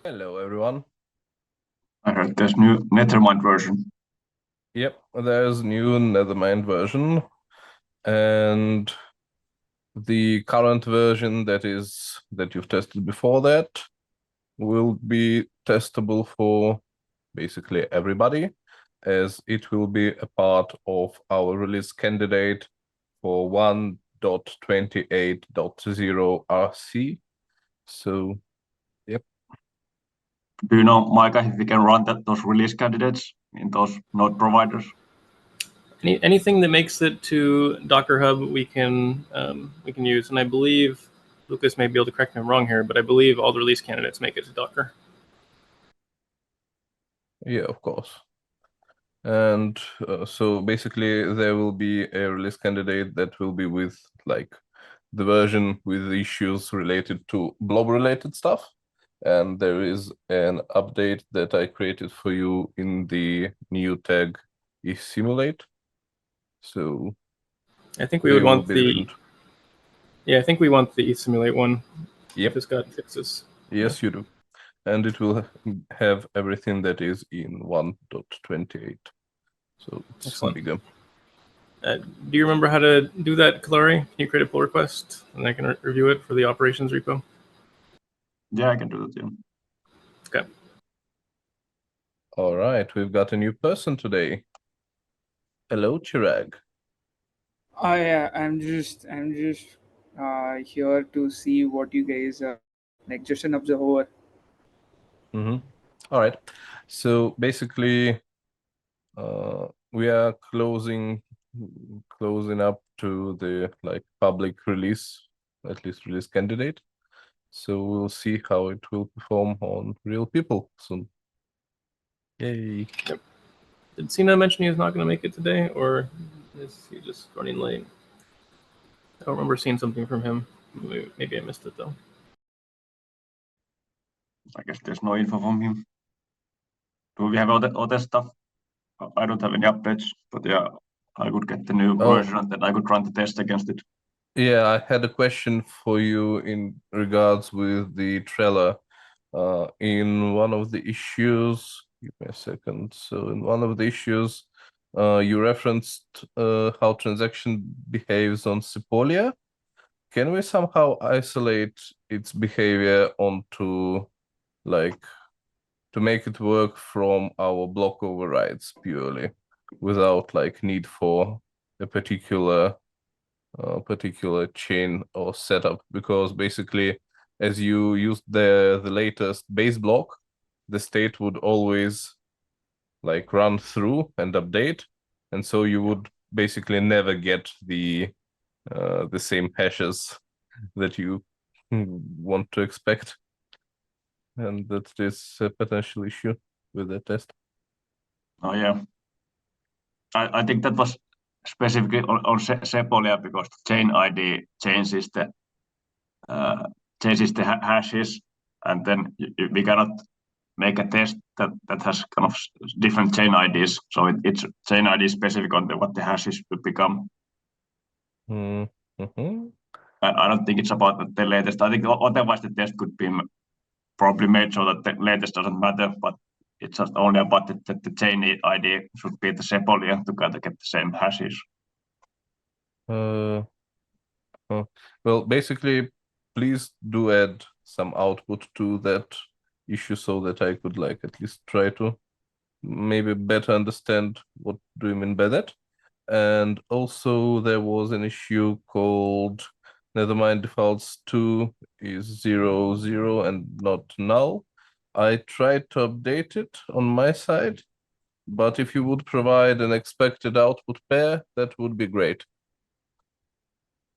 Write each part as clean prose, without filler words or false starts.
Hello, everyone. I heard there's new Nethermind version. Yep, there's new Nethermind version, and the current version that you've tested before that will be testable for basically everybody, as it will be a part of our release candidate for 1.28.0 RC. So, yep. Do you know, Micah, if we can run those release candidates in those node providers? Anything that makes it to Docker Hub, we can use, and I believe Lucas may be able to correct me if I'm wrong here, but I believe all the release candidates make it to Docker. Yeah, of course. And so basically, there will be a release candidate that will be with like the version with issues related to blob-related stuff. And there is an update that I created for you in the new tag simulate. So I think we would want the different. I think we want the simulate one. Yep. If it's got fixes. Yes, you do. And it will have everything that is in 1.28. So it's Excellent. bigger. Do you remember how to do that, Kalari? Can you create a pull request and I can review it for the operations repo? Yeah, I can do that. Yeah. Okay. All right, we've got a new person today. Hello, Chirag. Oh yeah, I'm just here to see what you guys are like, just an observer. All right. So basically, we are closing up to the like public release, at least release candidate. So we'll see how it will perform on real people soon. Yay. Yep. Did Cena mention he was not going to make it today, or is he just running late? I don't remember seeing something from him. Maybe I missed it though. I guess there's no info from him. Do we have other stuff? I don't have any updates, but yeah, I could get the new version and then I could run the test against it. Yeah, I had a question for you in regards with the Trello. In one of the issues, give me a second. So in one of the issues, you referenced how transaction behaves on Sepolia. Can we somehow isolate its behavior onto like to make it work from our block overrides purely without like need for a particular chain or setup? Because basically as you use the latest base block, the state would always like run through and update, and so you would basically never get the same hashes that you want to expect, and that is a potential issue with the test. Oh yeah, I think that was specifically on Sepolia because the chain ID changes the hashes, and then we cannot make a test that has kind of different chain IDs. So it's chain ID specific on what the hashes will become. Mm-hmm. I don't think it's about the latest. I think otherwise the test could be probably made so that the latest doesn't matter, but it's just only about that the chain ID should be the Sepolia to kind of get the same hashes. Well, basically, please do add some output to that issue so that I could like at least try to maybe better understand what do you mean by that. And also there was an issue called Nethermind defaults 2 is 0, 0 and not null. I tried to update it on my side, but if you would provide an expected output pair, that would be great.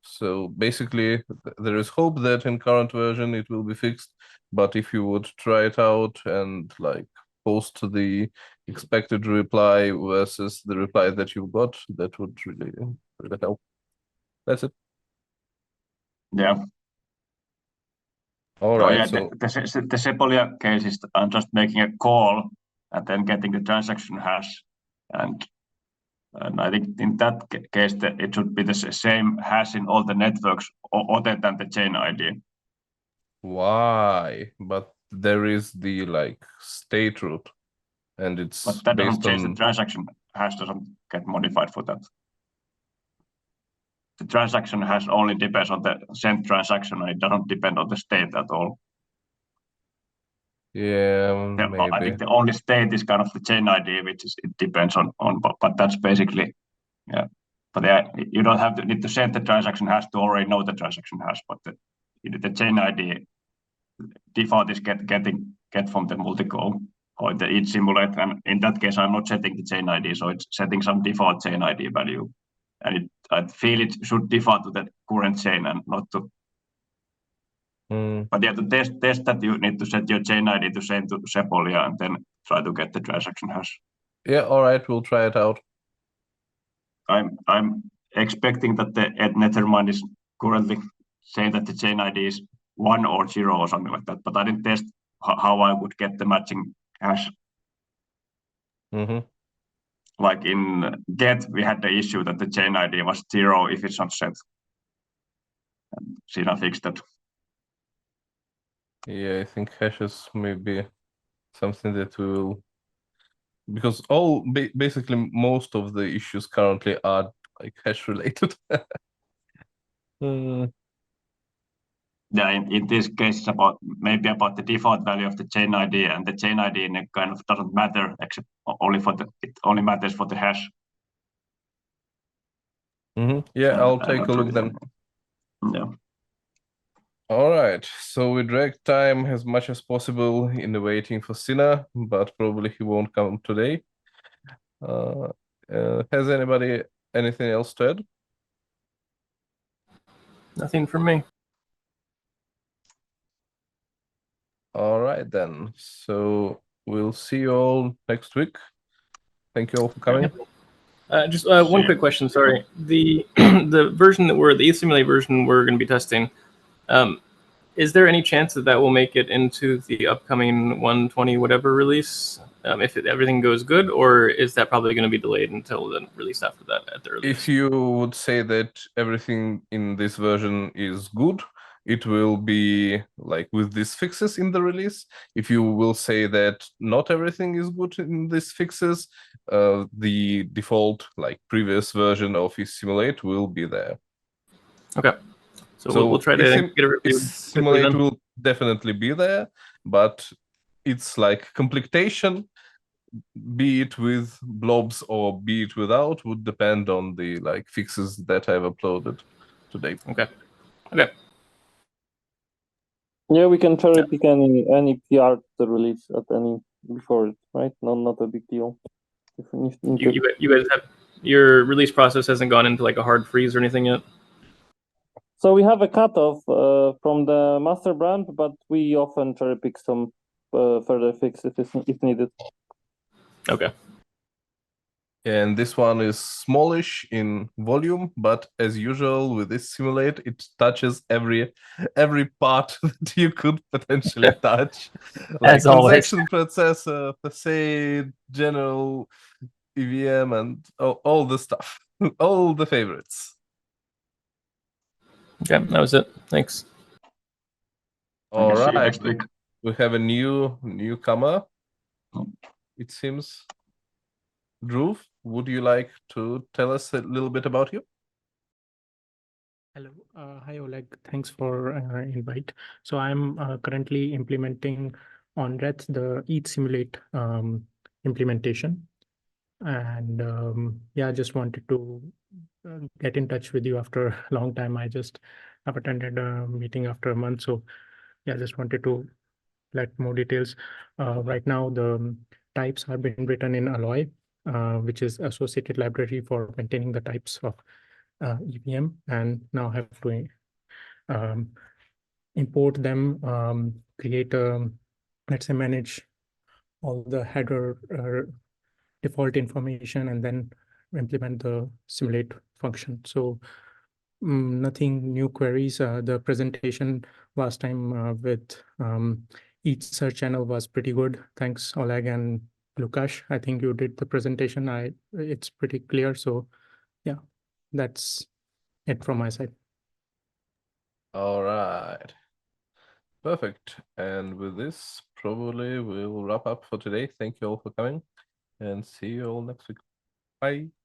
So basically, there is hope that in current version it will be fixed, but if you would try it out and like post the expected reply versus the reply that you got, that would really help. That's it. Yeah. All So right. yeah, So the Sepolia case is I'm just making a call and then getting the transaction hash, and I think in that case it should be the same hash in all the networks other than the chain ID. why? But there is the like state root, and it's But that doesn't based change the on transaction hash doesn't get modified for that. The transaction hash only depends on the sent transaction, and it doesn't depend on the state at all. yeah, I maybe. think the only state is kind of the chain ID, which is it depends on, but that's basically, yeah. But yeah, you don't have to need to set the transaction hash to already know the transaction hash, but the chain ID default is get from the multicall or the each simulate, and in that case, I'm not setting the chain ID, so it's setting some default chain ID value, and I feel it should default to the current chain and not to. But yeah, to test that, you need to set your chain ID to same to Sepolia and then try to get the transaction hash. Yeah, all right, we'll try it out. I'm expecting that the Nethermind is currently saying that the chain ID is 1 or 0 or something like that, but I didn't test how I would get the matching hash. Like in get, we had the issue that the chain ID was 0 if it's not set. And Sina fixed that. Yeah, I think hashes may be something that will, because basically most of the issues currently are like hash related. Yeah, in this case, maybe about the default value of the chain ID, and the chain ID kind of doesn't matter except it only matters for the hash. Yeah, I'll take a look then. Yeah. All right, so we drag time as much as possible in the waiting for Sina, but probably he won't come today. Has anybody anything else to add? Nothing from me. All right then. So we'll see you all next week. Thank you all for coming. Just one quick question. Sorry, the the version that the ETH Simulate version we're going to be testing. Is there any chance that will make it into the upcoming 120 whatever release? If everything goes good, or is that probably going to be delayed until the release after that at the earliest? If you would say that everything in this version is good, it will be like with these fixes in the release. If you will say that not everything is good in these fixes, the default like previous version of Simulate will be there. Okay. So we'll try to get it reviewed. Simulate will definitely be there, but it's like completion, be it with blobs or be it without, would depend on the like fixes that I've uploaded today. Okay. Yeah, we can cherry pick any PR to release at any before it, right? Not a big deal. You guys have your release process hasn't gone into like a hard freeze or anything yet? So we have a cutoff from the master brand, but we often cherry pick some further fix if needed. Okay. And this one is smallish in volume, but as usual with this Simulate, it touches every part that you could potentially touch. Like As always. transaction processor, facade, general EVM, and all the stuff. All the favorites. Okay, that was it. Thanks. All See you right. next week. We have a newcomer, it seems. Dhruv, would you like to tell us a little bit about you? Hello. Hi, Oleg. Thanks for invite. So I'm currently implementing on Reds the ETH Simulate implementation. And yeah, just wanted to get in touch with you after a long time. I just have attended a meeting after a month. So yeah, just wanted to let more details. Right now, the types are being written in Alloy, which is associated library for maintaining the types of EVM, and now have to import them, create let's say manage all the header default information, and then implement the simulate function. So nothing new queries. The presentation last time with each search channel was pretty good. Thanks, Oleg and Lukasz. I think you did the presentation. It's pretty clear. So yeah, that's it from my side. All right. Perfect. And with this, probably we'll wrap up for today. Thank you all for coming and see you all next week. Bye.